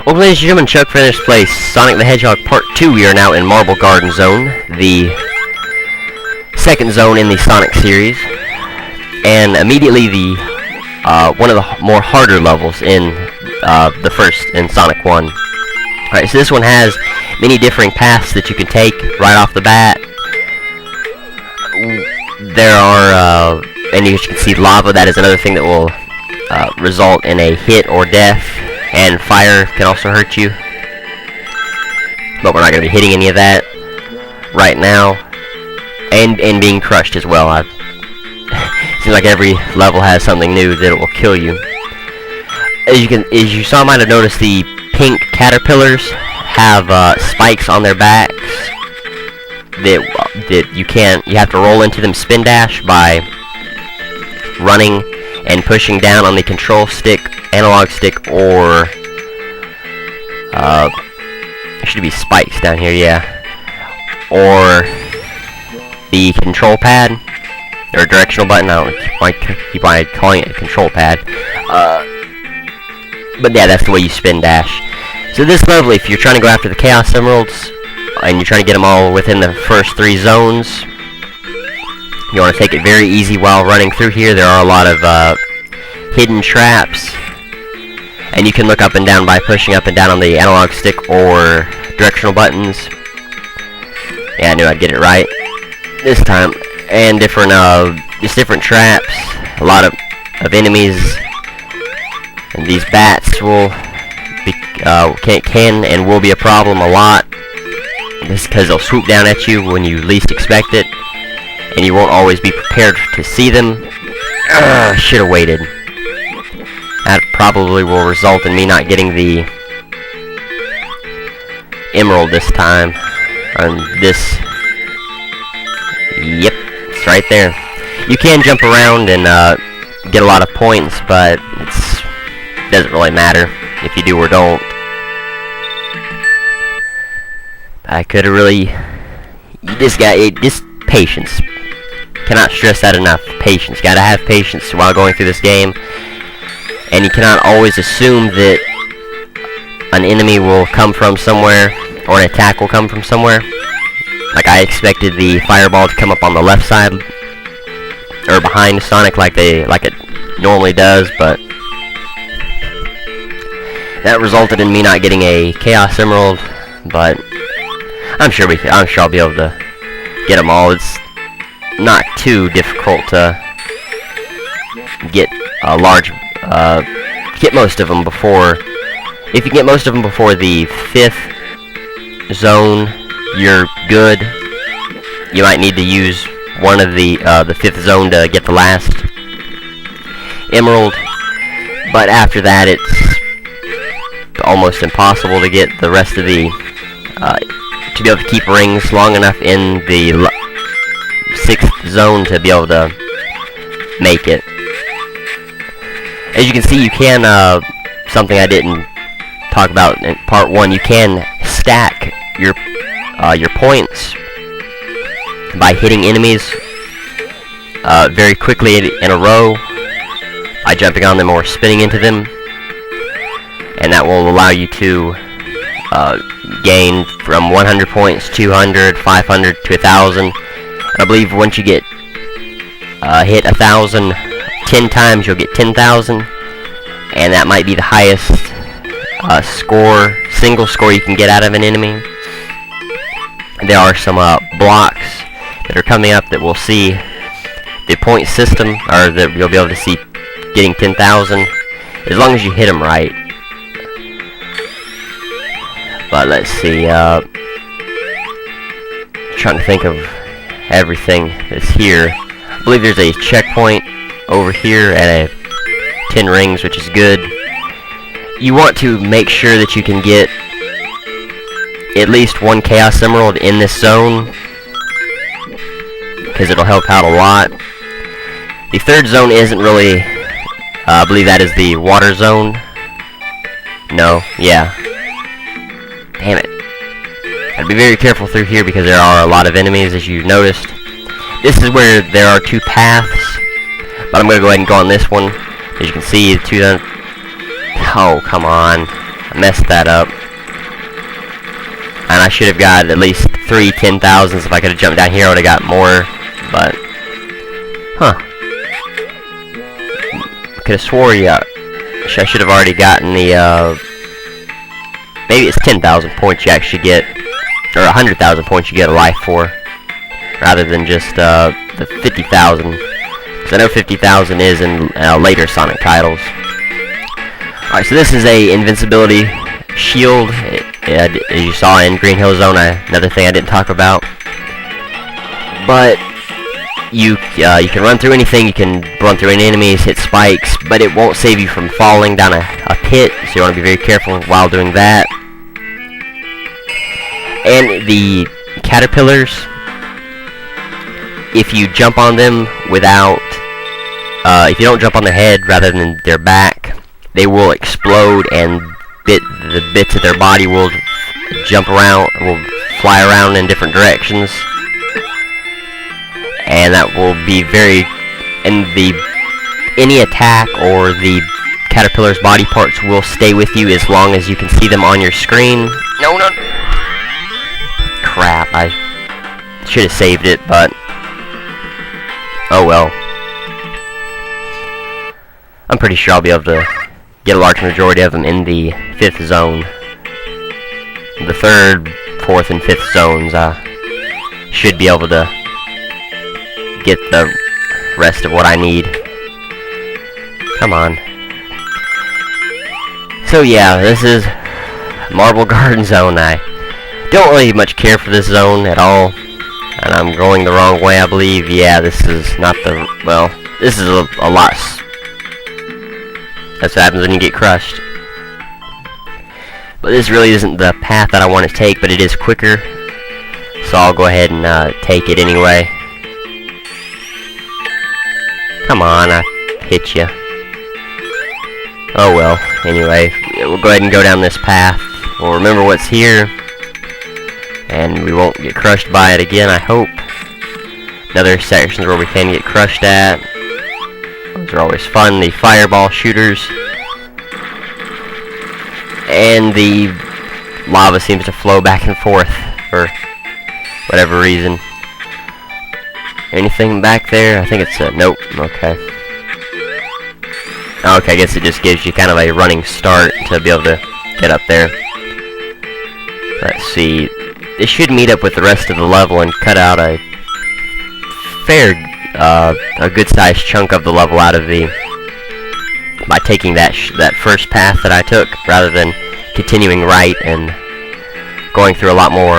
Well, ladies and gentlemen, Chuck finished play Sonic the Hedgehog Part 2. We are now in Marble Garden Zone, the second zone in the Sonic series, and immediately the one of the more harder levels in the first in Sonic 1. Alright, so this one has many differing paths that you can take right off the bat. There are, and you can see lava. That is another thing that will result in a hit or death. And fire can also hurt you. But we're not going to be hitting any of that right now. And being crushed as well. Seems like every level has something new that it will kill you. As you saw, might have noticed, the pink caterpillars have spikes on their backs that you have to roll into them spin dash by running and pushing down on the control stick, analog stick, or there should be spikes down here, yeah, or the control pad or directional button. I don't keep on calling it a control pad, but yeah, that's the way you spin dash. So this level, if you're trying to go after the Chaos Emeralds and you're trying to get them all within the first 3 zones, you want to take it very easy while running through here. There are a lot of hidden traps, and you can look up and down by pushing up and down on the analog stick or directional buttons. Yeah, I knew I'd get it right this time. And different, just different traps. A lot of enemies, and these bats will be, can and will be a problem a lot. Just because they'll swoop down at you when you least expect it, and you won't always be prepared to see them. Should have waited. That probably will result in me not getting the emerald this time. On this. Yep, it's right there. You can jump around and get a lot of points, but it doesn't really matter if you do or don't. I could have really... just patience. Cannot stress that enough. Patience. Gotta have patience while going through this game. And you cannot always assume that an enemy will come from somewhere, or an attack will come from somewhere. Like I expected the fireball to come up on the left side, or behind Sonic like it normally does, but that resulted in me not getting a Chaos Emerald. But I'm sure I'll be able to get them all. It's not too difficult to get a large, get most of them before. If you get most of them before the 5th zone, you're good. You might need to use one of the 5th zone to get the last emerald, but after that, it's almost impossible to get the rest of the to be able to keep rings long enough in the 6th zone to be able to make it. As you can see, you can, something I didn't talk about in part 1, you can stack your points by hitting enemies very quickly in a row by jumping on them or spinning into them, and that will allow you to gain from 100 points, 200, 500 to 1,000. I believe once you get hit 1,000 10 times, you'll get 10,000, and that might be the highest single score you can get out of an enemy. There are some blocks that are coming up that will see the point system, or that you'll be able to see getting 10,000 as long as you hit them right. But let's see, trying to think of everything that's here. I believe there's a checkpoint over here at 10 rings, which is good. You want to make sure that you can get at least 1 Chaos Emerald in this zone, because it'll help out a lot. The 3rd zone isn't really, I believe that is the water zone. No, yeah. Damn it. Gotta be very careful through here because there are a lot of enemies, as you noticed. This is where there are 2 paths, but I'm gonna go ahead and go on this one. As you can see, the 2. Oh, come on. I messed that up. And I should have got at least 3 10,000s. If I could have jumped down here, I would have got more. But, huh. Could have swore, yeah. I should have already gotten the, maybe it's 10,000 points you actually get, or 100,000 points you get a life for, rather than just, the 50,000. Because I know 50,000 is in later Sonic titles. Alright, so this is a invincibility shield, as you saw in Green Hill Zone, another thing I didn't talk about. But you can run through anything, you can run through any enemies, hit spikes, but it won't save you from falling down a pit, so you want to be very careful while doing that. And the caterpillars, if you jump on them without, if you don't jump on their head rather than their back, they will explode and the bits of their body will jump around, will fly around in different directions. And that will be any attack or the caterpillar's body parts will stay with you as long as you can see them on your screen. No. Crap, I should have saved it, but oh well. I'm pretty sure I'll be able to get a large majority of them in the 5th zone. The 3rd, 4th, and 5th zones, I should be able to get the rest of what I need. Come on. So yeah, this is Marble Garden Zone. I don't really much care for this zone at all. And I'm going the wrong way, I believe. Yeah, this is not the... well, this is a lot... that's what happens when you get crushed. But this really isn't the path that I want to take, but it is quicker. So I'll go ahead and take it anyway. Come on, I hit you. Oh well, anyway, we'll go ahead and go down this path. We'll remember what's here. And we won't get crushed by it again, I hope. Other sections where we can get crushed at. Those are always fun. The fireball shooters. And the lava seems to flow back and forth for whatever reason. Anything back there? I think it's a... nope. Okay. Okay, I guess it just gives you kind of a running start to be able to get up there. Let's see. This should meet up with the rest of the level and cut out a a good-sized chunk of the level out of the... by taking that first path that I took, rather than continuing right and going through a lot more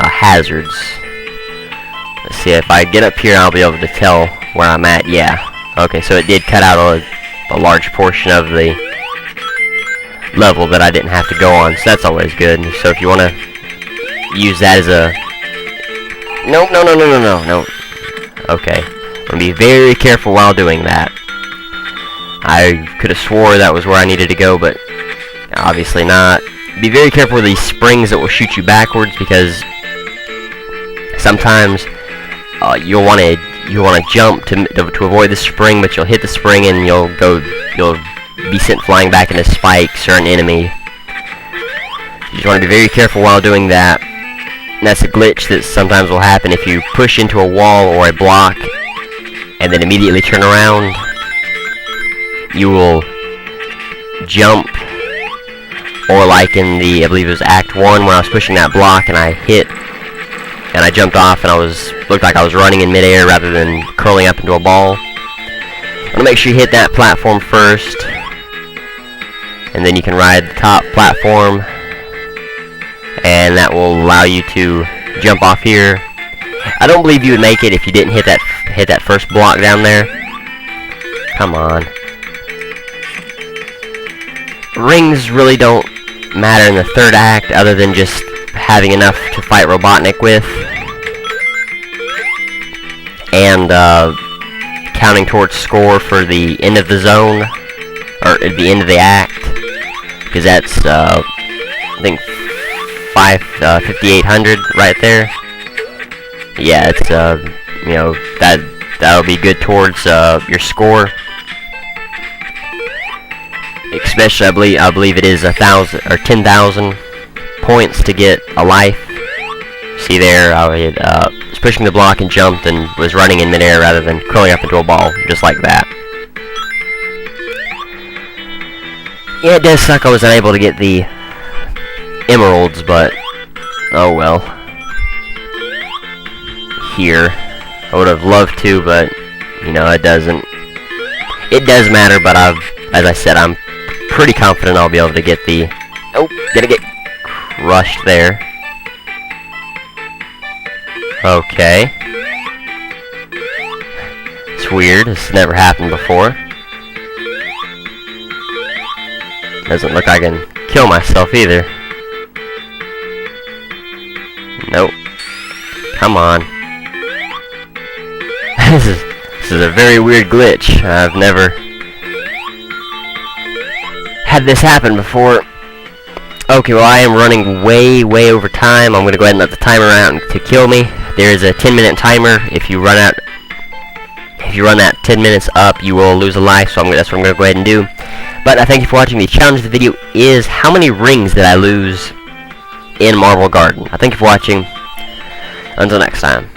hazards. Let's see, if I get up here, I'll be able to tell where I'm at. Yeah. Okay, so it did cut out a large portion of the level that I didn't have to go on, so that's always good. So if you want to use that as a... no. Okay. I'm going to be very careful while doing that. I could have swore that was where I needed to go, but obviously not. Be very careful with these springs that will shoot you backwards, because sometimes you'll want to jump to avoid the spring, but you'll hit the spring and you'll be sent flying back into spikes or an enemy. You just want to be very careful while doing that. And that's a glitch that sometimes will happen if you push into a wall or a block and then immediately turn around. You will jump, or like in the, I believe it was Act 1, when I was pushing that block and I hit, and I jumped off and looked like I was running in midair rather than curling up into a ball. I want to make sure you hit that platform first, and then you can ride the top platform, and that will allow you to jump off here. I don't believe you would make it if you didn't hit that first block down there. Come on. Rings really don't matter in the 3rd act, other than just having enough to fight Robotnik with, and counting towards score for the end of the zone, or at the end of the act, because that's I think 5,800 right there. Yeah, it's you know, that'll be good towards your score. Especially, I believe it is 1,000 or 10,000 points to get a life. See there, I was pushing the block and jumped and was running in midair rather than curling up into a ball, just like that. Yeah, it does suck I was unable to get the emeralds, but oh well. Here, I would have loved to, but you know, it doesn't. It does matter, but as I said, I'm pretty confident I'll be able to get the. Oh, gonna get crushed there. Okay. It's weird. This never happened before. Doesn't look like I can kill myself either. Nope. Come on. This is a very weird glitch. I've never had this happen before. Okay, well I am running way over time. I'm gonna go ahead and let the timer out to kill me. There is a 10-minute timer. If you run that 10 minutes up, you will lose a life. So that's what I'm gonna go ahead and do. But I thank you for watching. The challenge of the video is how many rings did I lose in Marble Garden? I thank you for watching. Until next time.